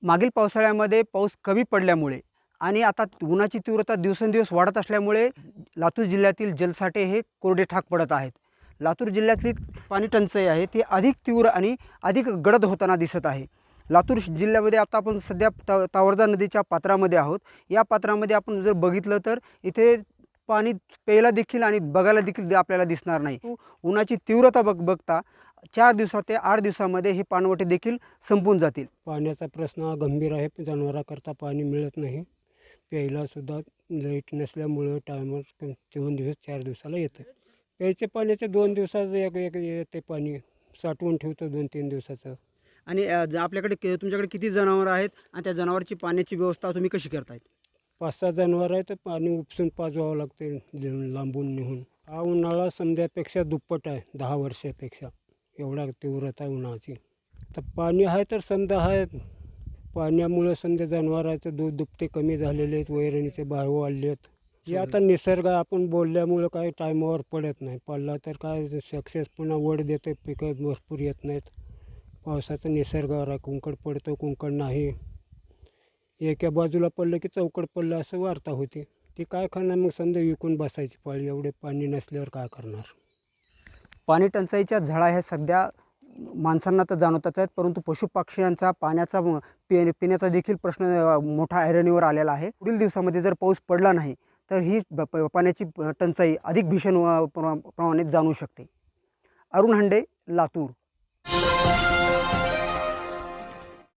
मागील पावसाळ्यामध्ये पाऊस कमी पडल्यामुळे आणि आता उन्हाची तीव्रता दिवसेंदिवस वाढत असल्यामुळे लातूर जिल्ह्यातील जलसाठे हे कोरडे ठाक पडत आहेत. लातूर जिल्ह्यातली पाणी टंचाई आहे ती अधिक तीव्र आणि अधिक गडद होताना दिसत आहे. लातूर जिल्ह्यामध्ये आता आपण सध्या तावरजा नदीच्या पात्रामध्ये आहोत. या पात्रामध्ये आपण जर बघितलं तर इथे पाणी प्यायला देखील आणि बघायला देखील आपल्याला दिसणार नाही. उन्हाची तीव्रता बघता 4 दिवसात ते 8 दिवसामध्ये हे पाणवठे देखील संपून जातील. पाण्याचा प्रश्न हा गंभीर आहे. जनावरांकरता पाणी मिळत नाही. प्यायलासुद्धा लाईट नसल्यामुळं टायमर 2 दिवस 4 दिवसाला येतं. प्यायच्या पाण्याचे 2 दिवसाचं एक एक येते पाणी साठवून ठेवतो 2-3 दिवसाचं. आणि आपल्याकडे तुमच्याकडे किती जनावरं आहेत आणि त्या जनावरांची पाण्याची व्यवस्था तुम्ही कशी करताय? 5-6 जनावर आहे तर पाणी उपसून पाजवावं लागते लांबून नेऊन. हा उन्हाळा समध्यापेक्षा दुप्पट आहे 10 वर्षापेक्षा. एवढा तीव्रता उन्हाची. तर पाणी आहे तर समजा आहे. पाण्यामुळं समजा जनावरांचं दूध दुभते कमी झालेले आहेत. वैरणीचे भाव वाढले आहेत. हे आता निसर्ग आपण बोलल्यामुळं काही टायमावर पडत नाही. पडला तर काय सक्सेस पुन्हा वड देते. पिकं भरपूर येत नाहीत. पावसाचा निसर्गावर आहे. कुंकड पडतो कुंकड नाही. एका बाजूला पडलं की चौकड पडलं असं वार्ता होती. ती काय करणार मग समजा विकून बसायची पाळी. एवढे पाणी नसल्यावर काय करणार? पाणी टंचाईच्या झळा ह्या सध्या माणसांना तर जाणवतच आहेत, परंतु पशुपक्ष्यांचा पाण्याचा पिण्याचा देखील प्रश्न मोठा ऐरणीवर आलेला आहे. पुढील दिवसामध्ये जर पाऊस पडला नाही तर ही पाण्याची टंचाई अधिक भीषण प्रमाणात जाणवू शकते. अरुण हंडे, लातूर.